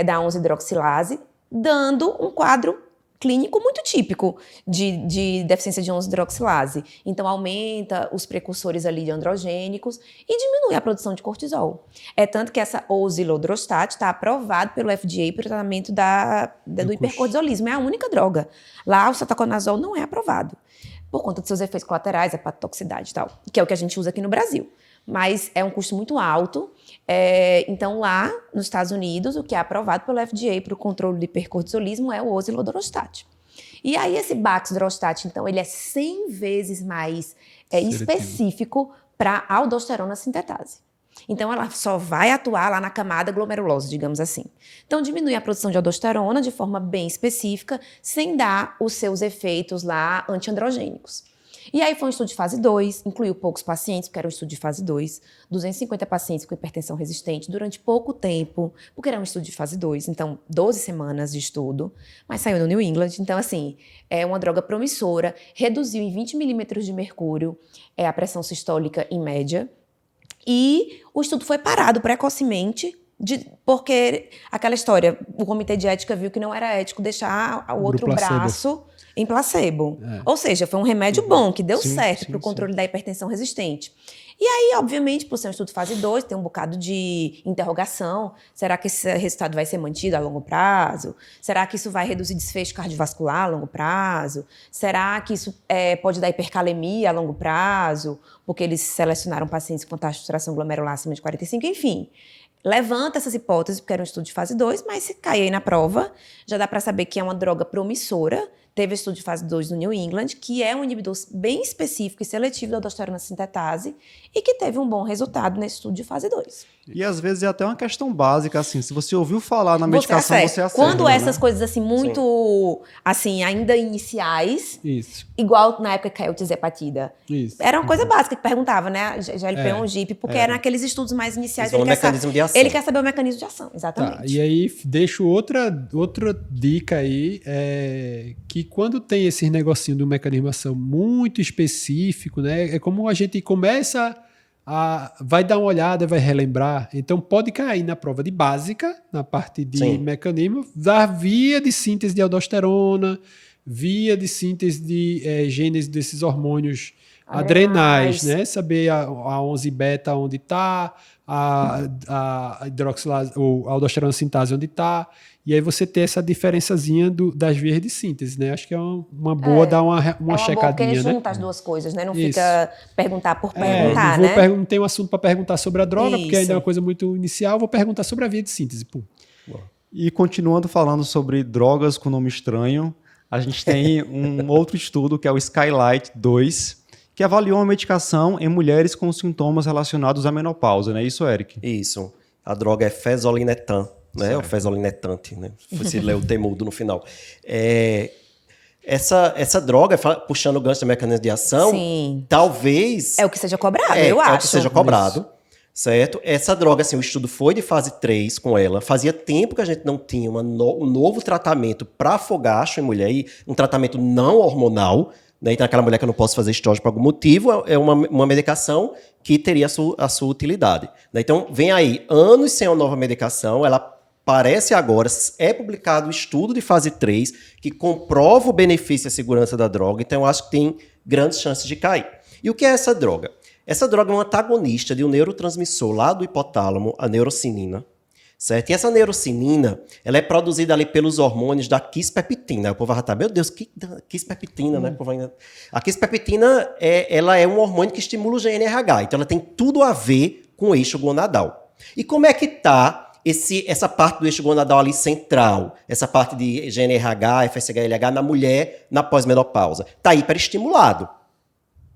da 11-hidroxilase, dando um quadro clínico muito típico de deficiência de 11-hidroxilase. Então, aumenta os precursores ali de androgênicos e diminui a produção de cortisol. Tanto que essa osilodrostat está aprovado pelo FDA para o tratamento do hipercortisolismo. É a única droga. Lá, o cetoconazol não é aprovado, por conta de seus efeitos colaterais, hepatotoxicidade e tal, que é o que a gente usa aqui no Brasil. Mas é um custo muito alto. Então, lá nos Estados Unidos, o que é aprovado pelo FDA para o controle do hipercortisolismo é o osilodrostat. E aí, esse Baxdrostat, então, ele é 100 vezes mais específico para a aldosterona sintetase. Então, ela só vai atuar lá na camada glomerulosa, digamos assim. Então, diminui a produção de aldosterona de forma bem específica, sem dar os seus efeitos lá antiandrogênicos. E aí foi um estudo de fase 2, incluiu poucos pacientes, porque era um estudo de fase 2, 250 pacientes com hipertensão resistente durante pouco tempo, porque era um estudo de fase 2, então 12 semanas de estudo, mas saiu no New England, então assim, é uma droga promissora, reduziu em 20 milímetros de mercúrio a pressão sistólica em média, e o estudo foi parado precocemente, porque aquela história, o comitê de ética viu que não era ético deixar o outro braço em placebo. Ou seja, foi um remédio bom, que deu certo para o controle da hipertensão resistente. E aí, obviamente, por ser um estudo fase 2, tem um bocado de interrogação. Será que esse resultado vai ser mantido a longo prazo? Será que isso vai reduzir desfecho cardiovascular a longo prazo? Será que isso pode dar hipercalemia a longo prazo? Porque eles selecionaram pacientes com taxa de filtração glomerular acima de 45, enfim. Levanta essas hipóteses, porque era um estudo de fase 2, mas se cair aí na prova, já dá para saber que é uma droga promissora. Teve estudo de fase 2 no New England, que é um inibidor bem específico e seletivo da aldosterona sintetase e que teve um bom resultado nesse estudo de fase 2. E às vezes é até uma questão básica, assim, se você ouviu falar na medicação, você acerta. Quando essas coisas, assim, muito, assim, ainda iniciais, igual na época que caiu o tirzepatida, era uma coisa básica que perguntava, né, GLP-1, GIP, porque eram aqueles estudos mais iniciais. Ele quer saber o mecanismo de ação, exatamente. Tá, e aí, deixo outra dica aí, que que quando tem esse negocinho do mecanismo de ação muito específico, né, é como a gente começa vai dar uma olhada, vai relembrar. Então pode cair na prova de básica, na parte de Sim. mecanismo, da via de síntese de aldosterona, via de síntese de gênese desses hormônios adrenais, né? Saber a 11-beta onde está, a hidroxilase, ou a aldosterona sintase onde está, e aí você ter essa diferençazinha das vias de síntese, né? Acho que é uma boa dar uma checadinha, porque né? junta as duas coisas, né? Não Isso. fica perguntar por perguntar, Não tenho assunto para perguntar sobre a droga, porque ainda é uma coisa muito inicial, vou perguntar sobre a via de síntese. Pum. E continuando falando sobre drogas com nome estranho, a gente tem um outro estudo que é o Skylight 2, que avaliou a medicação em mulheres com sintomas relacionados à menopausa, não é isso, Eric? Isso. A droga é fezolinetan, né? O fezolinetante, né? Se lê o temudo no final. Essa droga, puxando o gancho do mecanismo de ação, Sim. talvez... É o que seja cobrado, eu acho. É o que seja cobrado, certo? Essa droga, assim, o estudo foi de fase 3 com ela. Fazia tempo que a gente não tinha um novo tratamento para fogacho em mulher, e um tratamento não hormonal, né? Então, aquela mulher que eu não posso fazer estrógeno por algum motivo, é uma medicação que teria a sua utilidade, né? Então, vem aí, anos sem uma nova medicação, ela parece agora, é publicado um estudo de fase 3 que comprova o benefício e a segurança da droga, então eu acho que tem grandes chances de cair. E o que é essa droga? Essa droga é um antagonista de um neurotransmissor lá do hipotálamo, a neurocinina, certo? E essa neurocinina, ela é produzida ali pelos hormônios da quispeptina. O povo vai estar, meu Deus, quispeptina, né? A quispeptina, ela é um hormônio que estimula o GNRH, então ela tem tudo a ver com o eixo gonadal. E como é que está essa parte do eixo gonadal ali central, essa parte de GNRH, FSH-LH na mulher na pós-menopausa? Está hiperestimulado,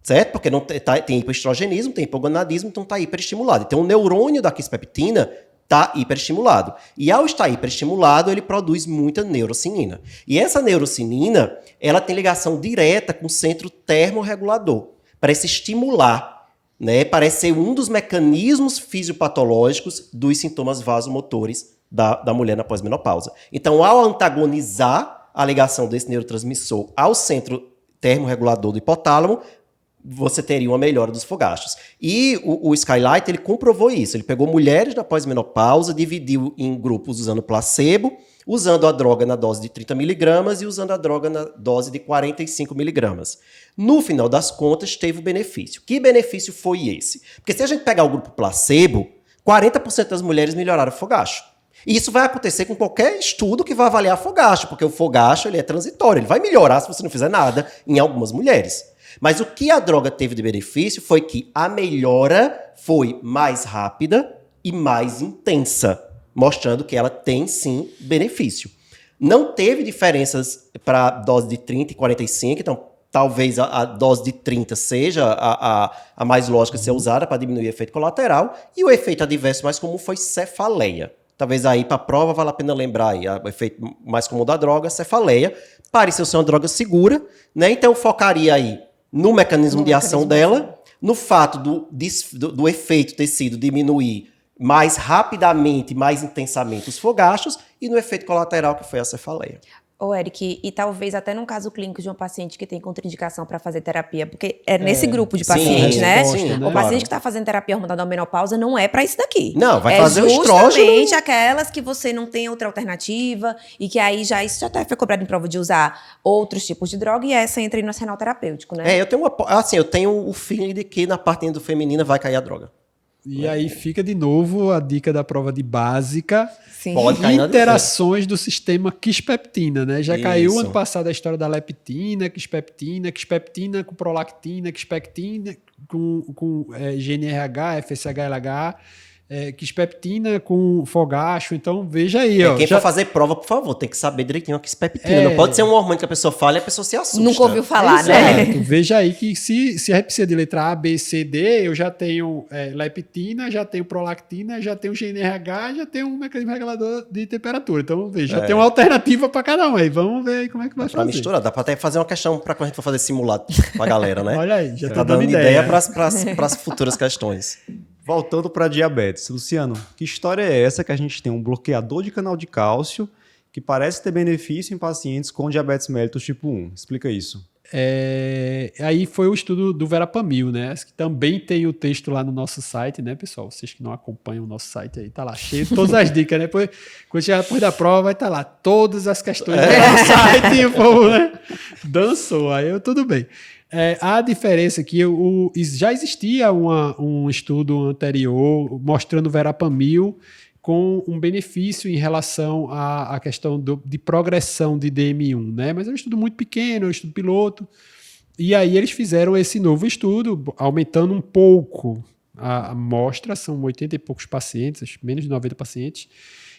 certo? Porque não tem hipoestrogenismo, tem hipogonadismo, então está hiperestimulado. Então o neurônio da quispeptina está hiperestimulado. E ao estar hiperestimulado, ele produz muita neurocinina. E essa neurocinina, ela tem ligação direta com o centro termorregulador, para se estimular, né? Parece ser um dos mecanismos fisiopatológicos dos sintomas vasomotores da mulher na pós-menopausa. Então, ao antagonizar a ligação desse neurotransmissor ao centro termorregulador do hipotálamo, você teria uma melhora dos fogachos. E o Skylight, ele comprovou isso. Ele pegou mulheres na pós-menopausa, dividiu em grupos usando placebo, usando a droga na dose de 30 miligramas e usando a droga na dose de 45 miligramas. No final das contas, teve o benefício. Que benefício foi esse? Porque se a gente pegar o grupo placebo, 40% das mulheres melhoraram o fogacho. E isso vai acontecer com qualquer estudo que vai avaliar fogacho, porque o fogacho ele é transitório, ele vai melhorar se você não fizer nada em algumas mulheres. Mas o que a droga teve de benefício foi que a melhora foi mais rápida e mais intensa, mostrando que ela tem, sim, benefício. Não teve diferenças para dose de 30 e 45, então talvez a dose de 30 seja a mais lógica de ser usada para diminuir o efeito colateral, e o efeito adverso mais comum foi cefaleia. Talvez aí para a prova vale a pena lembrar aí, o efeito mais comum da droga, cefaleia, pareceu ser uma droga segura, né? Então focaria aí no mecanismo de ação dela, no fato do efeito ter sido diminuir mais rapidamente, mais intensamente os fogachos, e no efeito colateral que foi a cefaleia. Ô, Eric, e talvez até num caso clínico de uma paciente que tem contraindicação para fazer terapia, porque é nesse grupo de pacientes, sim, né? sim, o claro. paciente que está fazendo terapia hormonal da menopausa não é para isso daqui. Não, vai fazer o estrógeno. Justamente aquelas que você não tem outra alternativa e que aí isso já até foi cobrado em prova de usar outros tipos de droga, e essa entra aí no arsenal terapêutico, né? Eu tenho o feeling de que na parte do feminina vai cair a droga. E aí fica de novo a dica da prova de básica. Sim. Pode cair na Interações do sistema quispeptina, né? Já caiu Isso. ano passado a história da leptina, quispeptina com prolactina, quispeptina com GNRH, FSH-LH, quispeptina com fogacho. Então, veja aí. Quem for fazer prova, por favor, tem que saber direitinho a quispeptina. Não pode ser um hormônio que a pessoa fala e a pessoa se assusta. Nunca ouviu falar, né? Veja aí que se a gente precisa de letra A, B, C, D, eu já tenho leptina, já tenho prolactina, já tenho GNRH, já tenho um mecanismo regulador de temperatura. Então, veja, já tem uma alternativa para cada um aí. Vamos ver aí como é que vai Pra fazer. misturar, dá pra até fazer uma questão pra quando a gente for fazer simulado pra galera, né? Olha aí, já Tá tá dando dando ideia ideia. pras futuras questões. Voltando para diabetes. Luciano, que história é essa que a gente tem um bloqueador de canal de cálcio que parece ter benefício em pacientes com diabetes mellitus tipo 1. Explica isso. Aí foi o estudo do Verapamil, né? Que também tem o texto lá no nosso site, né, pessoal? Vocês que não acompanham o nosso site aí, tá lá cheio de todas as dicas, né? Quando chegar depois da prova, vai estar lá todas as questões do nosso site e o povo, né? Dançou, aí tudo bem. A diferença é que já existia um estudo anterior mostrando o Verapamil com um benefício em relação à questão de progressão de DM1, né? Mas é um estudo muito pequeno, é um estudo piloto. E aí eles fizeram esse novo estudo, aumentando um pouco a amostra, são 80 e poucos pacientes, menos de 90 pacientes.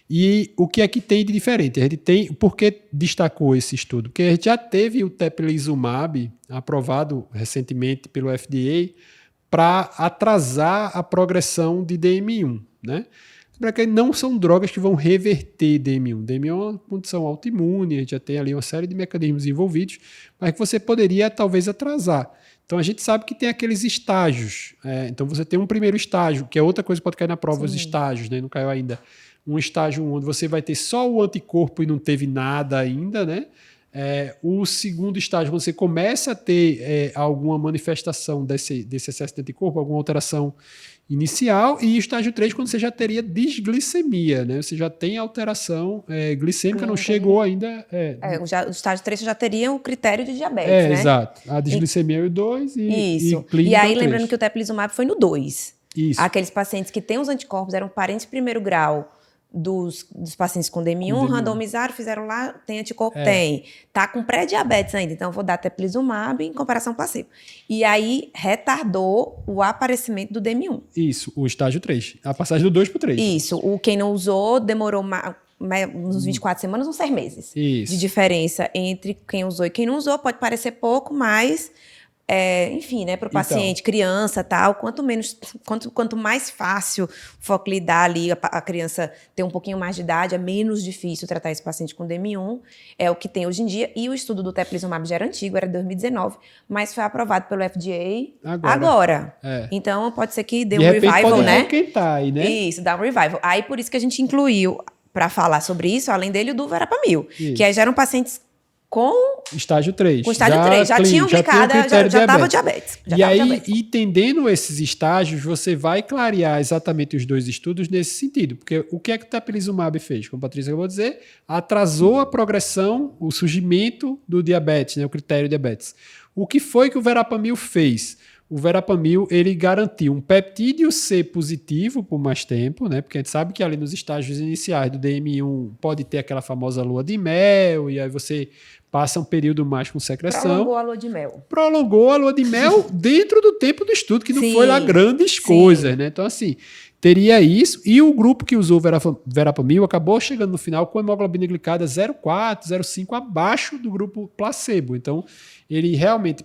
E o que é que tem de diferente? A gente tem, por que destacou esse estudo? Porque a gente já teve o teplizumab aprovado recentemente pelo FDA para atrasar a progressão de DM1, né? Para que não são drogas que vão reverter DM1. DM1 é uma condição autoimune, a gente já tem ali uma série de mecanismos envolvidos, mas que você poderia talvez atrasar. Então a gente sabe que tem aqueles estágios. Então você tem um primeiro estágio, que é outra coisa que pode cair na prova, os estágios, né? Não caiu ainda. Um estágio onde você vai ter só o anticorpo e não teve nada ainda, né? O segundo estágio, você começa a ter alguma manifestação desse excesso de anticorpo, alguma alteração inicial, e estágio 3, quando você já teria disglicemia, né? Você já tem alteração glicêmica, não chegou ainda... O estágio 3 já teria o critério de diabetes, né? Exato. A disglicemia é o 2 Isso. E aí, é o lembrando 3. que o teplizumab foi no 2. Isso. Aqueles pacientes que têm os anticorpos, eram parentes de primeiro grau dos pacientes com DM1, randomizaram, fizeram lá, tem anticorpo? Tem. Tá com pré-diabetes ainda, então eu vou dar teplizumab em comparação placebo. E aí, retardou o aparecimento do DM1. Isso, o estágio 3. A passagem do 2 para o 3. Isso. Quem não usou, demorou uns 24 semanas, uns 6 meses. Isso. De diferença entre quem usou e quem não usou. Pode parecer pouco, mas... enfim, né, para o paciente, criança, tal, quanto mais fácil for lidar ali, a criança ter um pouquinho mais de idade, é menos difícil tratar esse paciente com DM1, é o que tem hoje em dia. E o estudo do teplizumab já era antigo, era de 2019, mas foi aprovado pelo FDA agora. Então, pode ser que dê um revival, pode né? requentar aí, né? Isso, dá um revival. Aí, por isso que a gente incluiu, para falar sobre isso, além dele, o do Verapamil, que aí já eram pacientes com estágio 3. Com estágio 3. Já tinham aplicado, já estava diabetes. Entendendo esses estágios, você vai clarear exatamente os dois estudos nesse sentido. Porque o que é que o teplizumab fez? Como a Patrícia acabou de dizer, atrasou a progressão, o surgimento do diabetes, né, o critério diabetes. O que foi que o Verapamil fez? O Verapamil, ele garantiu um peptídeo C positivo por mais tempo, né? Porque a gente sabe que ali nos estágios iniciais do DM1 pode ter aquela famosa lua de mel, e aí você passa um período mais com secreção. Prolongou a lua de mel. Prolongou a lua de mel dentro do tempo do estudo, que não foi lá grandes coisas, né? Então, assim, teria isso. E o grupo que usou Verapamil acabou chegando no final com hemoglobina glicada 0,4, 0,5 abaixo do grupo placebo. Então, ele realmente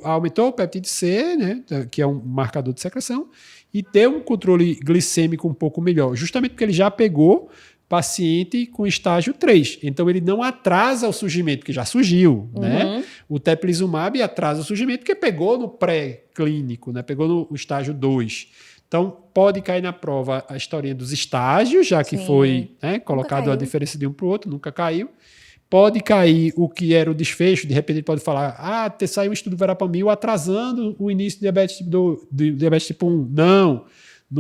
aumentou o peptídeo C, né, que é um marcador de secreção, e deu um controle glicêmico um pouco melhor, justamente porque ele já pegou paciente com estágio 3. Então, ele não atrasa o surgimento, porque já surgiu, né? O teplizumab atrasa o surgimento, porque pegou no pré-clínico, né? Pegou no estágio 2. Então, pode cair na prova a historinha dos estágios, já que foi, né, colocado a diferença de um para o outro, nunca caiu. Pode cair o que era o desfecho, de repente ele pode falar, saiu um estudo do Verapamil atrasando o início do diabetes tipo 1. Não,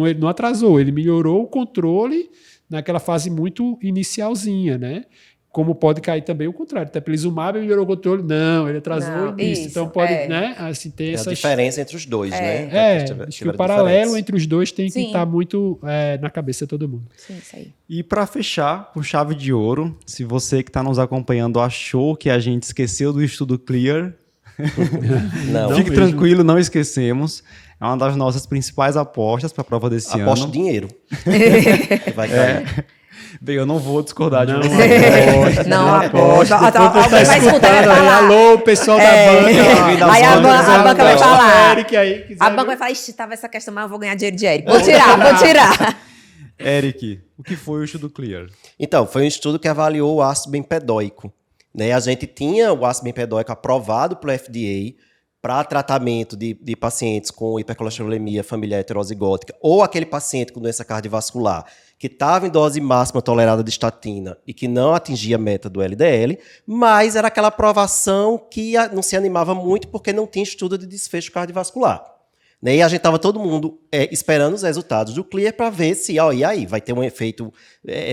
ele não atrasou, ele melhorou o controle naquela fase muito inicialzinha, né? Como pode cair também o contrário. O teplizumab melhorou o controle. Não, ele atrasou o início. Então pode, né? Assim, ter essa diferença entre os dois, né? Acho que o paralelo entre os dois tem que estar muito na cabeça de todo mundo. Sim, isso aí. E para fechar, com chave de ouro, se você que está nos acompanhando achou que a gente esqueceu do estudo Clear, não, fique tranquilo, não esquecemos. É uma das nossas principais apostas para a prova desse ano. Aposto dinheiro. Vai cair. Bem, eu não vou discordar de Não você. Não aposta. Vai escutar, alô, pessoal da banca. Aí a banca vai falar. Eric aí, a banca vai falar, estava essa questão, mas eu vou ganhar dinheiro de Eric. Vou tirar. Eric, o que foi o estudo Clear? Então, foi um estudo que avaliou o ácido bempedóico. Né? A gente tinha o ácido bempedóico aprovado pelo FDA para tratamento de pacientes com hipercolesterolemia familiar heterozigótica ou aquele paciente com doença cardiovascular que estava em dose máxima tolerada de estatina e que não atingia a meta do LDL, mas era aquela aprovação que não se animava muito porque não tinha estudo de desfecho cardiovascular. Né? E a gente estava todo mundo esperando os resultados do CLEAR para ver se, e aí, vai ter um efeito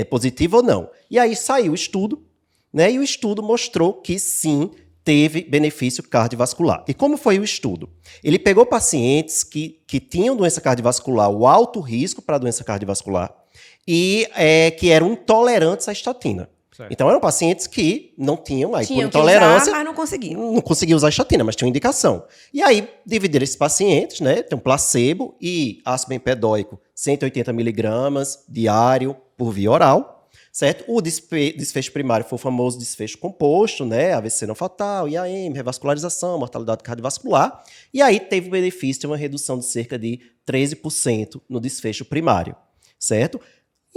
positivo ou não. E aí saiu o estudo, né? E o estudo mostrou que sim, teve benefício cardiovascular. E como foi o estudo? Ele pegou pacientes que tinham doença cardiovascular, o alto risco para doença cardiovascular, e que eram intolerantes à estatina. Certo. Então, eram pacientes que não tinham, aí, por intolerância, mas não conseguiam. Não conseguiam usar estatina, mas tinham indicação. E aí, dividiram esses pacientes, né? Tem um placebo e ácido bempedóico, 180 miligramas diário por via oral, certo? O desfecho primário foi o famoso desfecho composto, né? AVC não fatal, IAM, revascularização, mortalidade cardiovascular. E aí, teve o benefício de uma redução de cerca de 13% no desfecho primário, certo?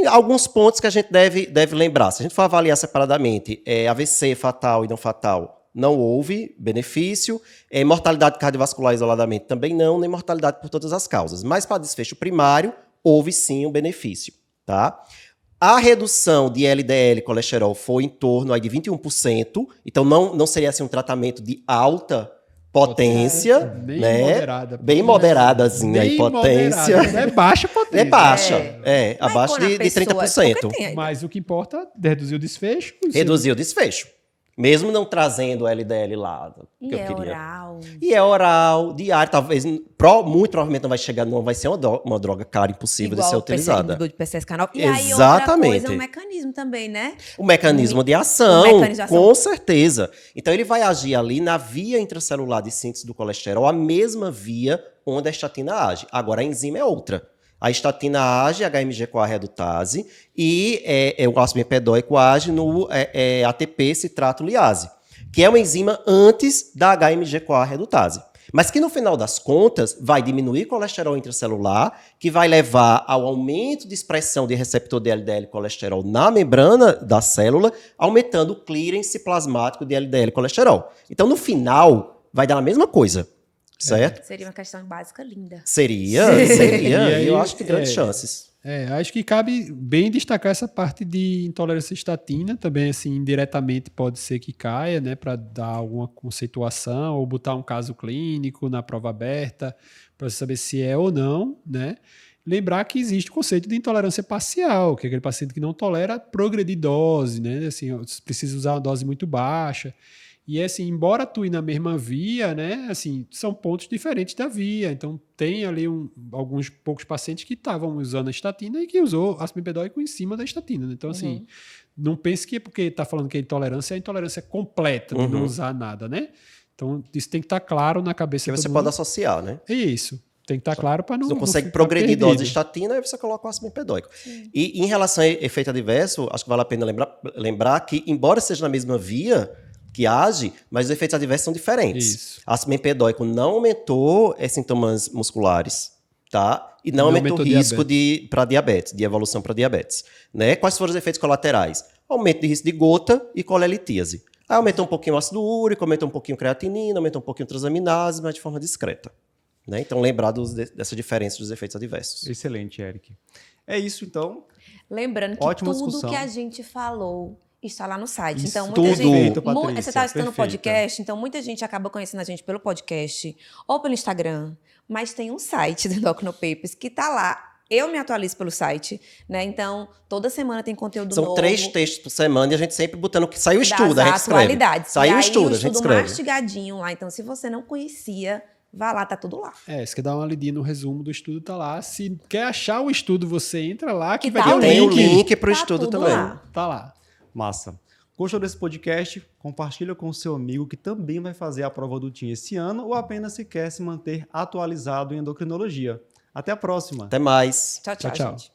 Alguns pontos que a gente deve lembrar. Se a gente for avaliar separadamente, AVC fatal e não fatal, não houve benefício. Mortalidade cardiovascular isoladamente também não, nem mortalidade por todas as causas. Mas para desfecho primário, houve sim um benefício. Tá? A redução de LDL colesterol foi em torno aí de 21%. Então não seria assim, um tratamento de alta potência, bem né? moderada. Bem moderadazinha aí, potência. É baixa potência. É baixa, abaixo de pessoa, 30%. Mas o que importa é reduzir o desfecho. Reduzir o desfecho. Mesmo não trazendo o LDL lá. E é oral. E é oral, diário, talvez, muito provavelmente não vai ser uma droga cara, impossível de ser utilizada. Igual o PCSK9. E Exatamente. aí outra coisa, é um mecanismo também, né? O mecanismo de ação, com certeza. Então ele vai agir ali na via intracelular de síntese do colesterol, a mesma via onde a estatina age. Agora a enzima é outra. A estatina age HMG-CoA redutase e o ácido bempedóico age no ATP citrato liase, que é uma enzima antes da HMG-CoA redutase. Mas que no final das contas vai diminuir colesterol intracelular, que vai levar ao aumento de expressão de receptor de LDL colesterol na membrana da célula, aumentando o clearance plasmático de LDL colesterol. Então no final vai dar a mesma coisa. Certo? Seria uma questão básica linda. Seria. E aí, eu acho que grandes chances. Acho que cabe bem destacar essa parte de intolerância à estatina, também assim, indiretamente pode ser que caia, né, para dar alguma conceituação ou botar um caso clínico na prova aberta para saber se é ou não, né? Lembrar que existe o conceito de intolerância parcial, que é aquele paciente que não tolera progredir dose, né? Assim, precisa usar uma dose muito baixa. E assim, embora atue na mesma via, né, assim, são pontos diferentes da via. Então, tem ali alguns poucos pacientes que estavam usando a estatina e que usou ácido bempedóico em cima da estatina. Né? Então, assim, não pense que é porque está falando que é a intolerância completa de não usar nada, né? Então, isso tem que estar claro na cabeça. Que você pode associar, né? Isso. Tem que estar claro para não. Você não consegue progredir dose de estatina, aí você coloca o ácido bempedóico. E em relação a efeito adverso, acho que vale a pena lembrar que, embora seja na mesma via que age, mas os efeitos adversos são diferentes. Isso. Ácido bempedóico não aumentou sintomas musculares, tá? E não aumentou o risco para diabetes, de evolução para diabetes. Né? Quais foram os efeitos colaterais? Aumento de risco de gota e colelitíase. Aí aumentou um pouquinho o ácido úrico, aumentou um pouquinho a creatinina, aumentou um pouquinho a transaminase, mas de forma discreta. Né? Então, lembrar dessa diferença dos efeitos adversos. Excelente, Eric. É isso, então. Lembrando que ótima tudo discussão. Que a gente falou está lá no site. Isso, então, muita gente, perfeito, Patrícia, você está assistindo o perfeita. podcast, então muita gente acaba conhecendo a gente pelo podcast ou pelo Instagram, mas tem um site do Endocrino Papers que está lá. Eu me atualizo pelo site, né? Então, toda semana tem conteúdo novo. São 3 textos por semana e a gente sempre botando que saiu o estudo, a gente escreve. Atualidades. Saiu o estudo, a gente escreve. Mastigadinho lá. Então, se você não conhecia, vá lá, tá tudo lá. Se quer dar uma lidinha no resumo do estudo, tá lá. Se quer achar o estudo, você entra lá que vai tá ter um Tem o link. link pro estudo também. Lá. Tá lá. Massa. Gostou desse podcast? Compartilha com o seu amigo que também vai fazer a prova do TIM esse ano ou apenas se quer se manter atualizado em endocrinologia. Até a próxima. Até mais. Tchau, Tchau. gente.